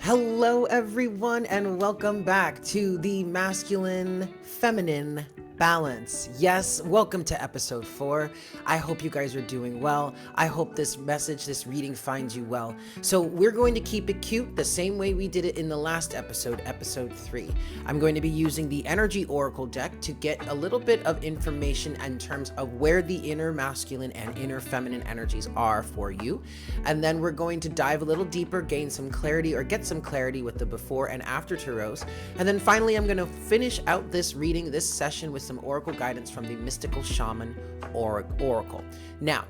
Hello, everyone, and welcome back to the Masculine Feminine Balance. Yes, welcome to episode 4. I hope you guys are doing well. I hope this message, this reading finds you well. So we're going to keep it cute the same way we did it in the last episode, episode 3. I'm going to be using the Energy Oracle deck to get a little bit of information in terms of where the inner masculine and inner feminine energies are for you. And then we're going to dive a little deeper, gain some clarity or get some clarity with the before and after tarots. And then finally, I'm going to finish out this reading, this session with some oracle guidance from the Mystical Shaman Oracle. Now,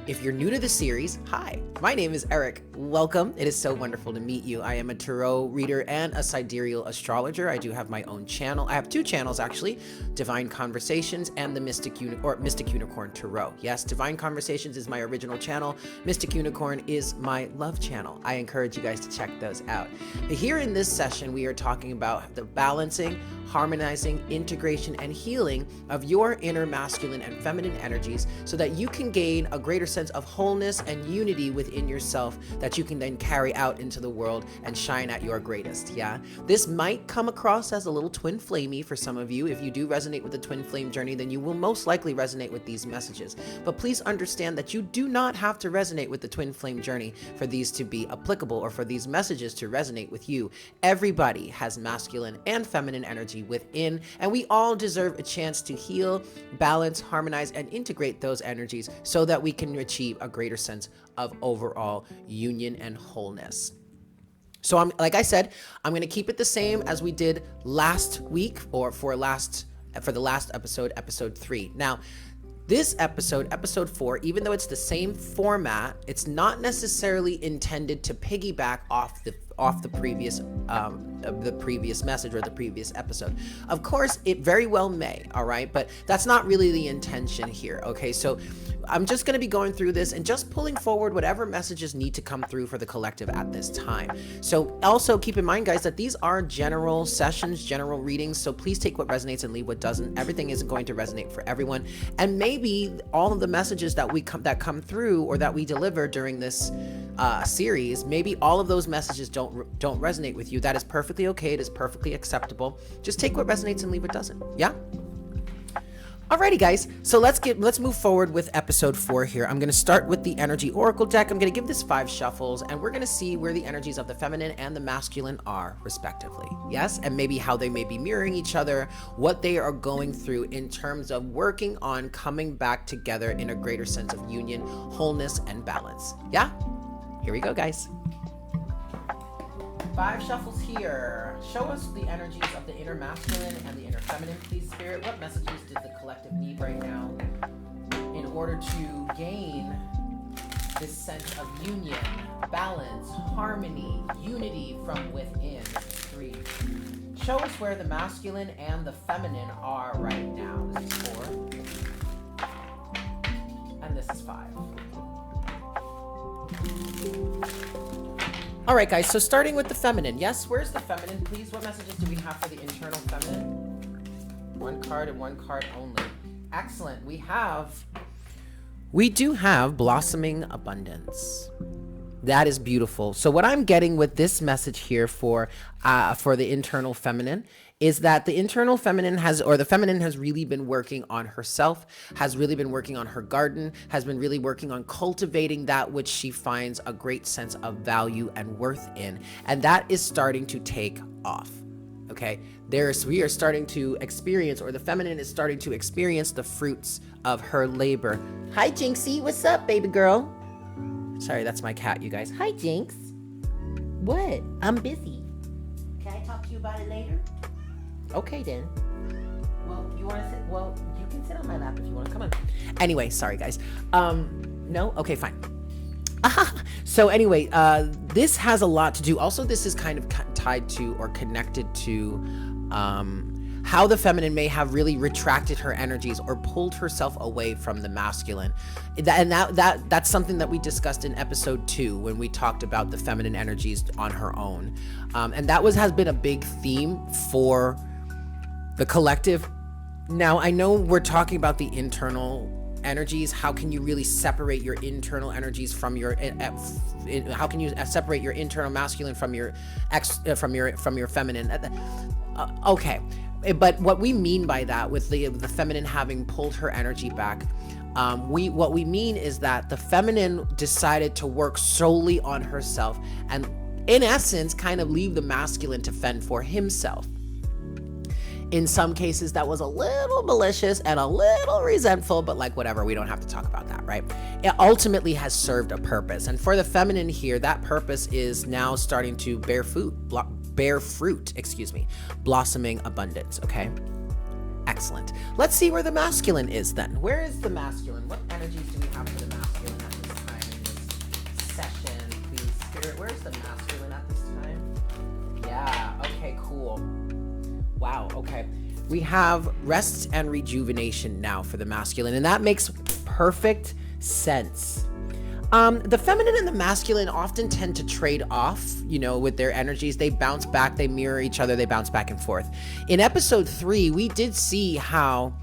if you're new to the series, hi, my name is Eric. Welcome. It is so wonderful to meet you. I am a tarot reader and a sidereal astrologer. I do have my own channel. I have 2 channels actually, Divine Conversations and the Mystic Unicorn Tarot. Yes, Divine Conversations is my original channel. Mystic Unicorn is my love channel. I encourage you guys to check those out. Here in this session, we are talking about the balancing, harmonizing, integration, and healing of your inner masculine and feminine energies so that you can gain a greater sense of wholeness and unity within yourself that you can then carry out into the world and shine at your greatest. Yeah, this might come across as a little twin flamey for some of you. If you do resonate with the twin flame journey, then you will most likely resonate with these messages. But please understand that you do not have to resonate with the twin flame journey for these to be applicable or for these messages to resonate with you. Everybody has masculine and feminine energy within, and we all deserve a chance to heal, balance, harmonize, and integrate those energies so that we can achieve a greater sense of overall union and wholeness. So like I said, I'm going to keep it the same as we did last week or for the last episode, episode 3. Now, this episode, episode 4, even though it's the same format, it's not necessarily intended to piggyback off the previous message or the previous episode. Of course, it very well may, all right? But that's not really the intention here, okay? So I'm just going to be going through this and just pulling forward whatever messages need to come through for the collective at this time. So also keep in mind, guys, that these are general sessions, general readings, so please take what resonates and leave what doesn't. Everything isn't going to resonate for everyone. And maybe all of the messages that come through or that we deliver during this series, maybe all of those messages don't resonate with you. That is perfectly okay. It is perfectly acceptable. Just take what resonates and leave what doesn't. Yeah? Alrighty, guys, so let's move forward with episode 4 here. I'm going to start with the Energy Oracle deck. I'm going to give this 5 shuffles, and we're going to see where the energies of the feminine and the masculine are, respectively. Yes, and maybe how they may be mirroring each other, what they are going through in terms of working on coming back together in a greater sense of union, wholeness, and balance. Yeah? Here we go, guys. 5 shuffles here. Show us the energies of the inner masculine and the inner feminine, please, Spirit. What messages does the collective need right now in order to gain this sense of union, balance, harmony, unity from within? 3. Show us where the masculine and the feminine are right now. This is 4. And this is 5. All right, guys, so starting with the feminine. Yes, where's the feminine, please? What messages do we have for the internal feminine? 1 card and 1 card only. Excellent. We do have blossoming abundance. That is beautiful. So what I'm getting with this message here for the internal feminine is that the internal feminine the feminine has really been working on herself, has really been working on her garden, has been really working on cultivating that which she finds a great sense of value and worth in. And that is starting to take off. Okay, we are starting to experience, or the feminine is starting to experience the fruits of her labor. Hi, Jinxie. What's up, baby girl? Sorry, that's my cat, you guys. Hi, Jinx. What? I'm busy. Can I talk to you about it later? Okay, then. Well, you want to sit? Well, you can sit on my lap if you want to. Come on. Anyway, sorry, guys. No? Okay, fine. So anyway, this has a lot to do. Also, this is kind of tied to or connected to how the feminine may have really retracted her energies or pulled herself away from the masculine. And that's something that we discussed in episode 2 when we talked about the feminine energies on her own. And that has been a big theme for the collective. Now, I know we're talking about the internal energies? How can you really separate your internal energies from your how can you separate your internal masculine from your from your feminine? Okay, but what we mean by that, with the feminine having pulled her energy back, what we mean is that the feminine decided to work solely on herself, and in essence kind of leave the masculine to fend for himself. In some cases that was a little malicious and a little resentful, but like whatever, we don't have to talk about that, right? It ultimately has served a purpose, and for the feminine here, that purpose is now starting to bear fruit, blossoming abundance. Okay, excellent. Let's see where the masculine is then. Where is the masculine? What energies do we have for the masculine at this time in this session? Please, Spirit, where's the masculine at this time? Yeah, okay, cool. Wow, okay. We have rest and rejuvenation now for the masculine, and that makes perfect sense. The feminine and the masculine often tend to trade off, with their energies. They bounce back, they mirror each other, they bounce back and forth. In episode 3, we did see how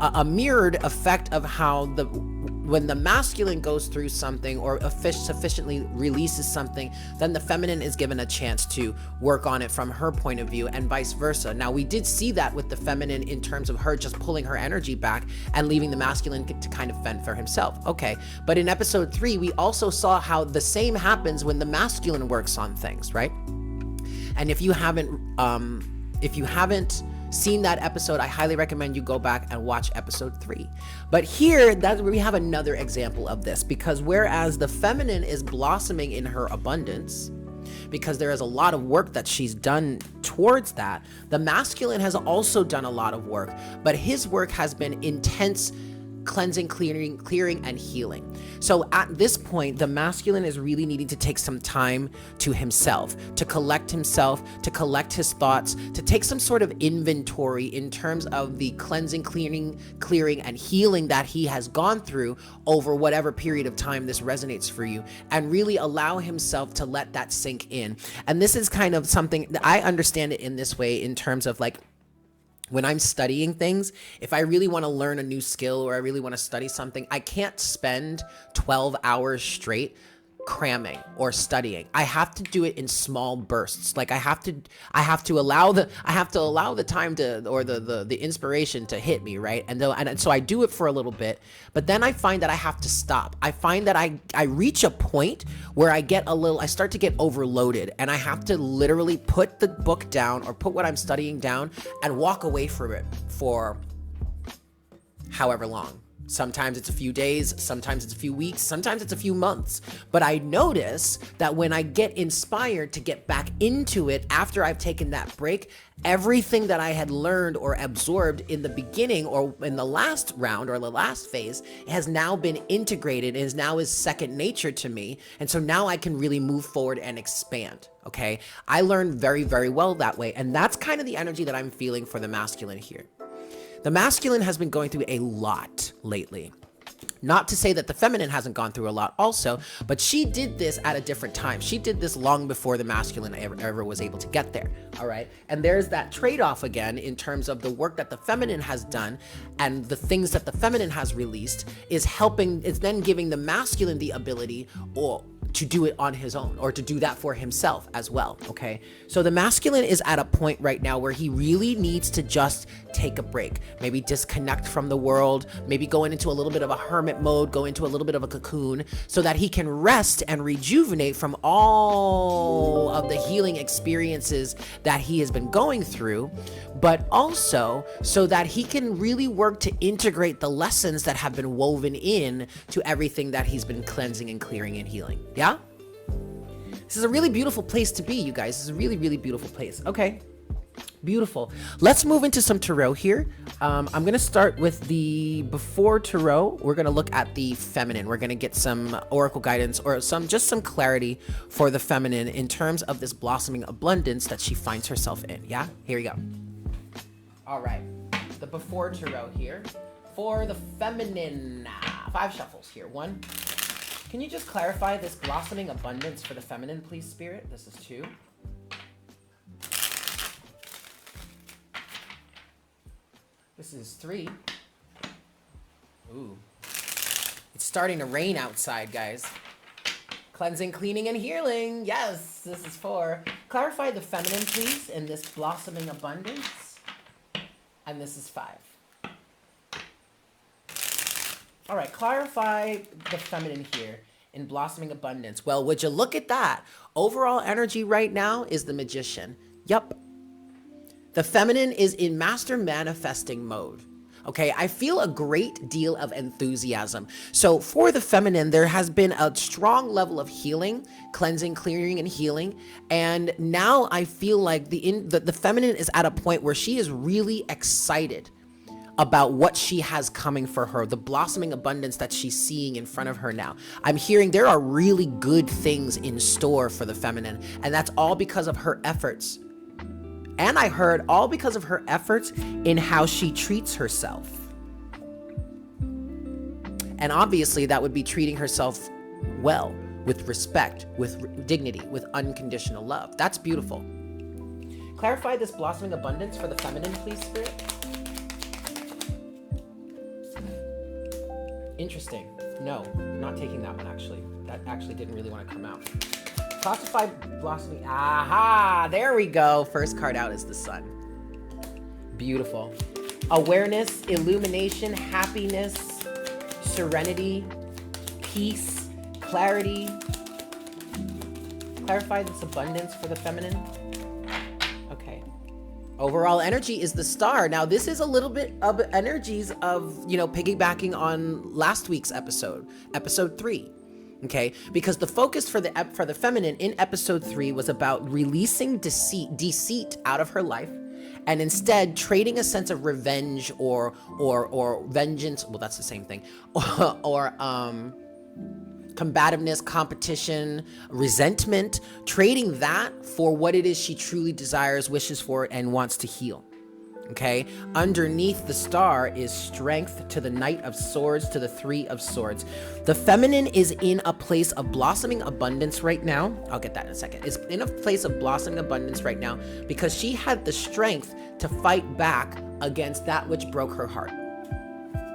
a mirrored effect of how when the masculine goes through something or sufficiently releases something, then the feminine is given a chance to work on it from her point of view, and vice versa. Now, we did see that with the feminine in terms of her just pulling her energy back and leaving the masculine to kind of fend for himself. Okay, but in episode 3, we also saw how the same happens when the masculine works on things, right? And if you haven't seen that episode, I highly recommend you go back and watch episode 3. But here, that's where we have another example of this, because whereas the feminine is blossoming in her abundance, because there is a lot of work that she's done towards that, the masculine has also done a lot of work, but his work has been intense cleansing, clearing, and healing. So at this point, the masculine is really needing to take some time to himself, to collect himself, to collect his thoughts, to take some sort of inventory in terms of the cleansing, clearing, and healing that he has gone through over whatever period of time this resonates for you, and really allow himself to let that sink in. And this is kind of something that I understand it in this way, in terms of like, when I'm studying things, if I really want to learn a new skill or I really want to study something, I can't spend 12 hours straight cramming or studying. I have to do it in small bursts. Like I have to allow the time to, or the inspiration to hit me, right? And so I do it for a little bit, but then I find that I have to stop. I find that I reach a point where I start to get overloaded, and I have to literally put the book down or put what I'm studying down and walk away from it for however long. Sometimes it's a few days, sometimes it's a few weeks, sometimes it's a few months. But I notice that when I get inspired to get back into it after I've taken that break, everything that I had learned or absorbed in the beginning or in the last round or the last phase has now been integrated, is now is second nature to me. And so now I can really move forward and expand. Okay, I learned very, very well that way. And that's kind of the energy that I'm feeling for the masculine here. The masculine has been going through a lot lately. Not to say that the feminine hasn't gone through a lot also, but she did this at a different time. She did this long before the masculine ever was able to get there, all right? And there's that trade-off again in terms of the work that the feminine has done and the things that the feminine has released is then giving the masculine the ability to do it on his own, or to do that for himself as well, okay? So the masculine is at a point right now where he really needs to just take a break, maybe disconnect from the world, maybe go into a little bit of a hermit mode, go into a little bit of a cocoon, so that he can rest and rejuvenate from all of the healing experiences that he has been going through, but also so that he can really work to integrate the lessons that have been woven in to everything that he's been cleansing and clearing and healing. Yeah? This is a really beautiful place to be, you guys. This is a really, really beautiful place. Okay. Beautiful. Let's move into some tarot here. I'm going to start with the before tarot. We're going to look at the feminine. We're going to get some oracle guidance or just some clarity for the feminine in terms of this blossoming abundance that she finds herself in. Yeah? Here we go. All right. The before tarot here for the feminine. 5 shuffles here. 1. Can you just clarify this blossoming abundance for the feminine, please, Spirit? This is 2. This is 3. Ooh. It's starting to rain outside, guys. Cleansing, cleaning, and healing. Yes, this is 4. Clarify the feminine, please, in this blossoming abundance. And this is 5. All right, clarify the feminine here in blossoming abundance. Well, would you look at that? Overall energy right now is the Magician. Yup. The feminine is in master manifesting mode. Okay, I feel a great deal of enthusiasm. So for the feminine, there has been a strong level of healing, cleansing, clearing, and healing. And now I feel like the feminine is at a point where she is really excited about what she has coming for her, the blossoming abundance that she's seeing in front of her now. I'm hearing there are really good things in store for the feminine, and that's all because of her efforts. And I heard all because of her efforts in how she treats herself. And obviously that would be treating herself well, with respect, with dignity, with unconditional love. That's beautiful. Clarify this blossoming abundance for the feminine, please, Spirit. Interesting. No, not taking that one, actually. That actually didn't really want to come out. Classify blossoming. Aha! There we go. First card out is the Sun. Beautiful. Awareness, illumination, happiness, serenity, peace, clarity. Clarify this abundance for the feminine. Okay. Overall energy is the Star. Now, this is a little bit of energies of, piggybacking on last week's episode 3. Okay, because the focus for the feminine in episode 3 was about releasing deceit out of her life, and instead trading a sense of revenge or vengeance. Well, that's the same thing. or combativeness, competition, resentment, trading that for what it is she truly desires, wishes for, and wants to heal. Okay, underneath the Star is strength to the Knight of Swords, to the 3 of Swords. The feminine is in a place of blossoming abundance right now. I'll get that in a second. Is in a place of blossoming abundance right now because she had the strength to fight back against that which broke her heart.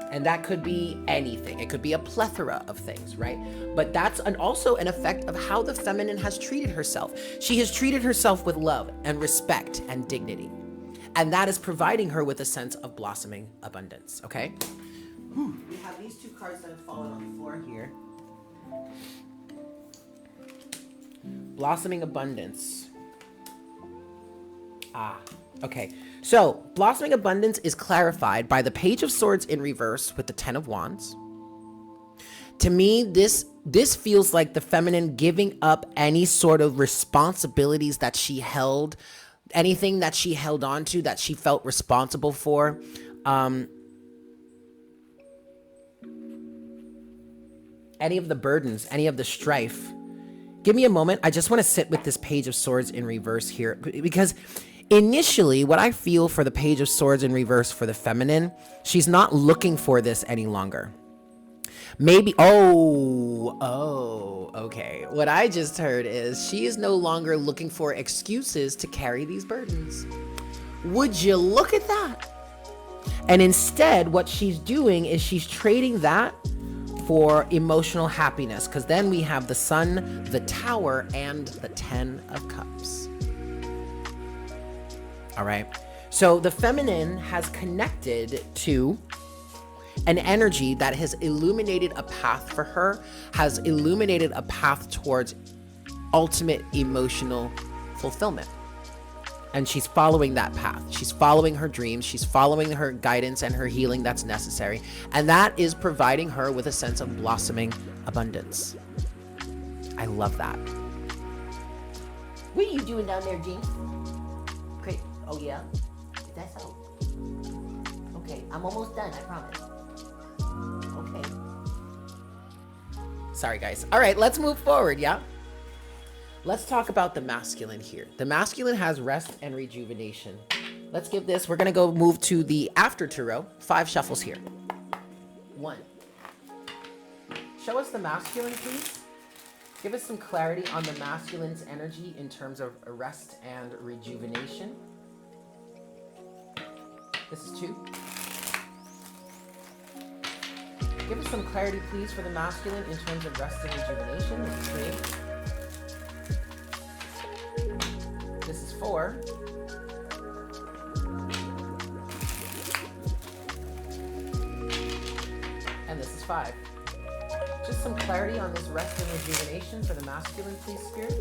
And that could be anything. It could be a plethora of things, right? But that's also an effect of how the feminine has treated herself. She has treated herself with love and respect and dignity. And that is providing her with a sense of blossoming abundance, okay? We have these 2 cards that have fallen on the floor here. Blossoming abundance. Okay. So, blossoming abundance is clarified by the Page of Swords in reverse with the 10 of Wands. To me, this feels like the feminine giving up any sort of responsibilities that she held, anything that she held on to that she felt responsible for. Any of the burdens, any of the strife. Give me a moment. I just want to sit with this Page of Swords in reverse here, because initially what I feel for the Page of Swords in reverse for the feminine, she's not looking for this any longer. Maybe, okay. What I just heard is she is no longer looking for excuses to carry these burdens. Would you look at that? And instead, what she's doing is she's trading that for emotional happiness, because then we have the Sun, the Tower, and the 10 of Cups. All right. So the feminine has connected to an energy that has illuminated a path for her, has illuminated a path towards ultimate emotional fulfillment. And she's following that path. She's following her dreams. She's following her guidance and her healing that's necessary. And that is providing her with a sense of blossoming abundance. I love that. What are you doing down there, Jean? Great. Oh, yeah? That's so. Okay, I'm almost done, I promise. Okay. Sorry, guys. All right, let's move forward, yeah? Let's talk about the masculine here. The masculine has rest and rejuvenation. Let's give this, we're going to move to the after tarot. 5 shuffles here. 1. Show us the masculine, please. Give us some clarity on the masculine's energy in terms of rest and rejuvenation. This is 2. Give us some clarity, please, for the masculine in terms of rest and rejuvenation. This is 3. This is 4. And this is 5. Just some clarity on this rest and rejuvenation for the masculine, please, Spirit.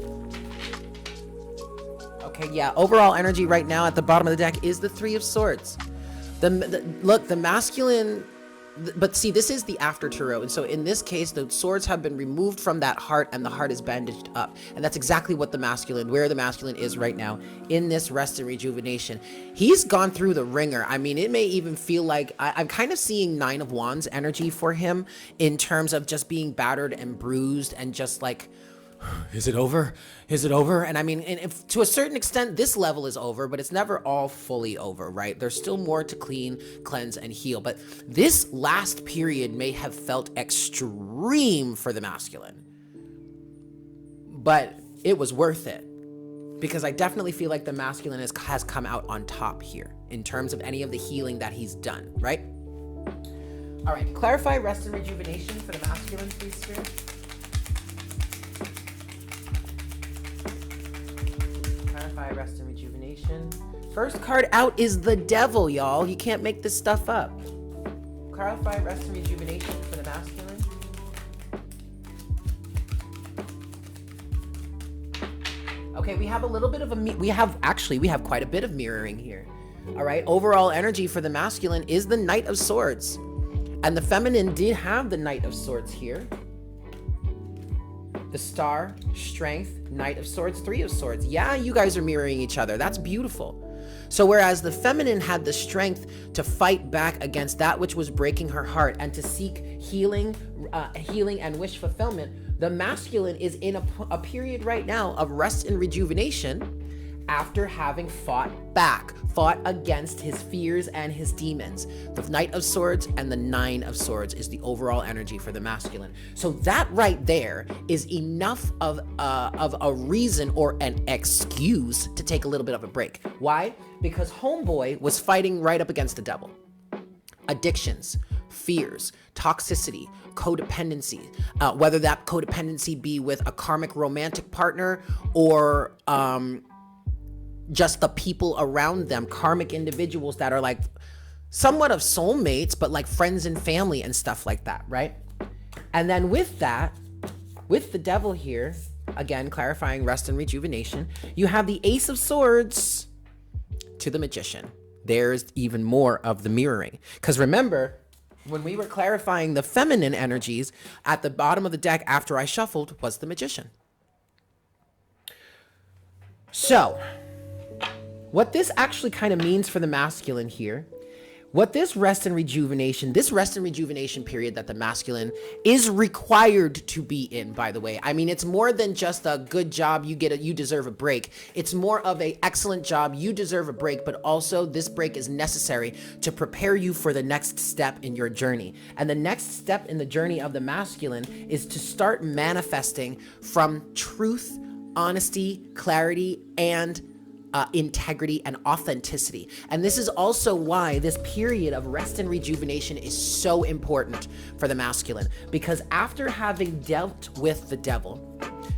Okay, yeah, overall energy right now at the bottom of the deck is the 3 of Swords. Look, the masculine, but see, this is the after tarot. And so in this case, the swords have been removed from that heart and the heart is bandaged up. And that's exactly what where the masculine is right now in this rest and rejuvenation. He's gone through the ringer. I mean, it may even feel like I'm kind of seeing 9 of Wands energy for him in terms of just being battered and bruised and just like, is it over? Is it over? And I mean, and if, to a certain extent, this level is over, but it's never all fully over, right? There's still more to clean, cleanse, and heal. But this last period may have felt extreme for the masculine. But it was worth it. Because I definitely feel like the masculine has come out on top here in terms of any of the healing that he's done, right? All right, clarify rest and rejuvenation for the masculine, please, Spirit. Rest and rejuvenation. First card out is the Devil, y'all. You can't make this stuff up. Clarify rest and rejuvenation for the masculine. Okay, we have a little bit of we have quite a bit of mirroring here. All right, overall energy for the masculine is the Knight of Swords. And the feminine did have the Knight of Swords here. The Star, Strength, Knight of Swords, 3 of Swords. Yeah, you guys are mirroring each other. That's beautiful. So whereas the feminine had the strength to fight back against that which was breaking her heart and to seek healing and wish fulfillment, the masculine is in a period right now of rest and rejuvenation after having fought against his fears and his demons. The Knight of Swords and the 9 of Swords is the overall energy for the masculine. So that right there is enough of a reason or an excuse to take a little bit of a break. Why? Because homeboy was fighting right up against the devil. Addictions, fears, toxicity, codependency, whether that codependency be with a karmic romantic partner or just the people around them, karmic individuals that are like somewhat of soulmates, but like friends and family and stuff like that, right? And then with that, with the Devil here, again, clarifying rest and rejuvenation, you have the Ace of Swords to the Magician. There's even more of the mirroring. Because remember, when we were clarifying the feminine energies, at the bottom of the deck after I shuffled was the Magician. So what this actually kind of means for the masculine here, what this rest and rejuvenation period that the masculine is required to be in, by the way. I mean, it's more than just a good job, you deserve a break. It's more of a excellent job, you deserve a break, but also this break is necessary to prepare you for the next step in your journey. And the next step in the journey of the masculine is to start manifesting from truth, honesty, clarity, and integrity and authenticity. And this is also why this period of rest and rejuvenation is so important for the masculine, because after having dealt with the devil,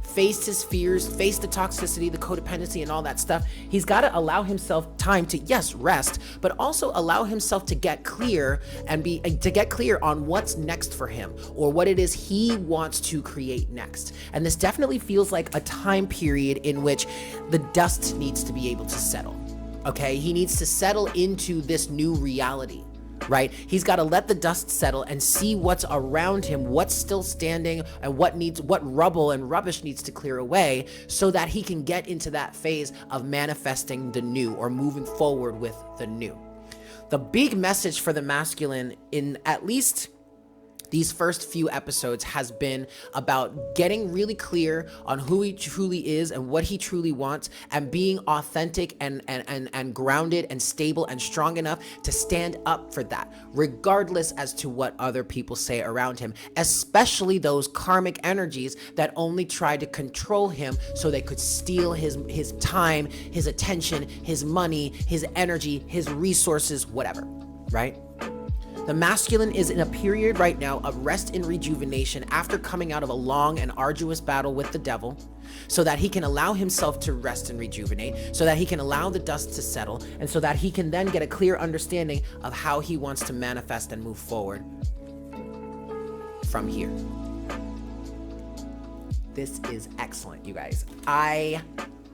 faced his fears, faced the toxicity, the codependency, and all that stuff, he's got to allow himself time to, yes, rest, but also allow himself to get clear and get clear on what's next for him or what it is he wants to create next. And this definitely feels like a time period in which the dust needs to be able to settle. Okay, he needs to settle into this new reality. Right? He's got to let the dust settle and see what's around him, what's still standing, and what rubble and rubbish needs to clear away so that he can get into that phase of manifesting the new or moving forward with the new. The big message for the masculine in at least these first few episodes has been about getting really clear on who he truly is and what he truly wants, and being authentic and grounded and stable and strong enough to stand up for that, regardless as to what other people say around him, especially those karmic energies that only try to control him so they could steal his time, his attention, his money, his energy, his resources, whatever, right? The masculine is in a period right now of rest and rejuvenation after coming out of a long and arduous battle with the devil, so that he can allow himself to rest and rejuvenate, so that he can allow the dust to settle, and so that he can then get a clear understanding of how he wants to manifest and move forward from here. This is excellent, you guys. I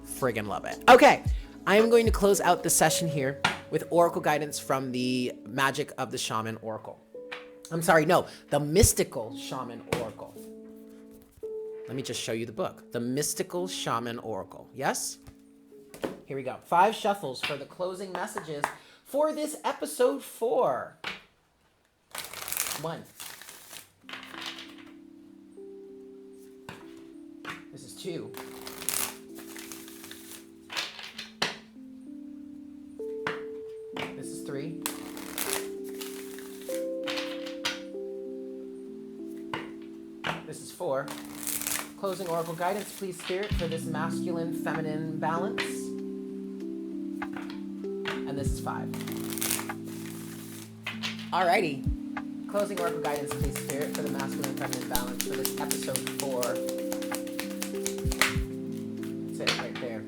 friggin' love it. Okay, I am going to close out the session here with oracle guidance from the Magic of the Shaman Oracle. I'm sorry, no, the Mystical Shaman Oracle. Let me just show you the book. The Mystical Shaman Oracle. Yes? Here we go. 5 shuffles for the closing messages for this episode 4. 1. This is 2. This is 3. This is 4. Closing oracle guidance, please, Spirit, for this masculine, feminine balance. And this is 5. Alrighty. Closing oracle guidance, please, Spirit, for the masculine, feminine balance for this episode 4. That's it right there.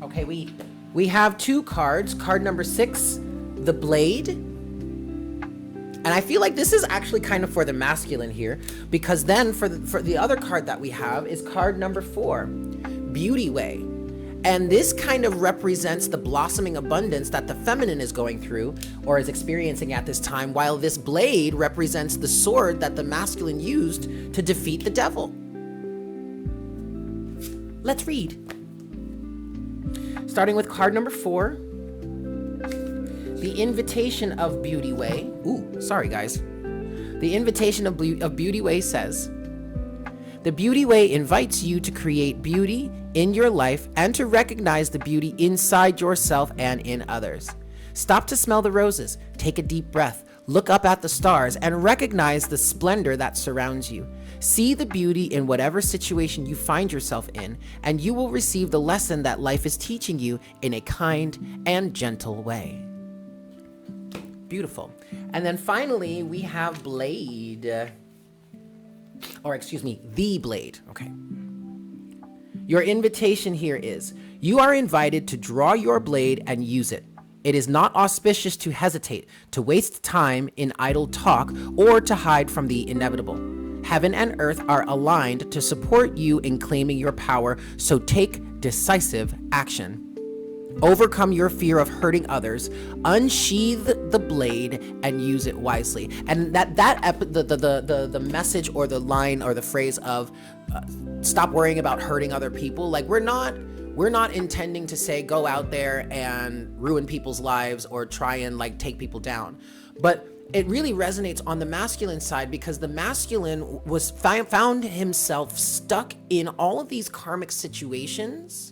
Okay, we have 2 cards. Card number 6, the Blade. And I feel like this is actually kind of for the masculine here, because then for the other card that we have is card number 4, Beauty Way. And this kind of represents the blossoming abundance that the feminine is going through or is experiencing at this time, while this blade represents the sword that the masculine used to defeat the devil. Let's read. Starting with card number 4. The Invitation of Beauty Way. Ooh, sorry guys. The Invitation of Beauty Way says, the Beauty Way invites you to create beauty in your life and to recognize the beauty inside yourself and in others. Stop to smell the roses, take a deep breath, look up at the stars, and recognize the splendor that surrounds you. See the beauty in whatever situation you find yourself in, and you will receive the lesson that life is teaching you in a kind and gentle way. Beautiful. And then finally, we have Blade. Or excuse me, the Blade. Okay. Your invitation here is, you are invited to draw your blade and use it. It is not auspicious to hesitate, to waste time in idle talk, or to hide from the inevitable. Heaven and earth are aligned to support you in claiming your power, so take decisive action. Overcome your fear of hurting others, unsheath the blade, and use it wisely. And the message or the line or the phrase of stop worrying about hurting other people. Like we're not intending to say go out there and ruin people's lives or try and like take people down. But it really resonates on the masculine side, because the masculine was found himself stuck in all of these karmic situations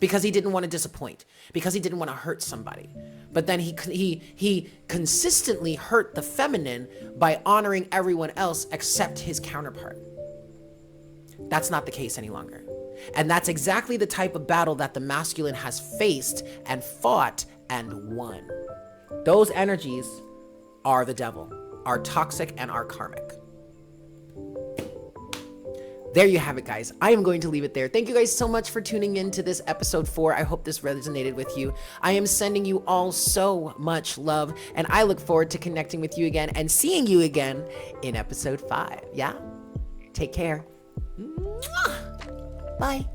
because he didn't want to disappoint, because he didn't want to hurt somebody. But then he consistently hurt the feminine by honoring everyone else except his counterpart. That's not the case any longer. And that's exactly the type of battle that the masculine has faced and fought and won. Those energies are the devil, are toxic and are karmic. There you have it, guys. I am going to leave it there. Thank you guys so much for tuning in to this episode 4. I hope this resonated with you. I am sending you all so much love, and I look forward to connecting with you again and seeing you again in episode 5. Yeah? Take care. Bye.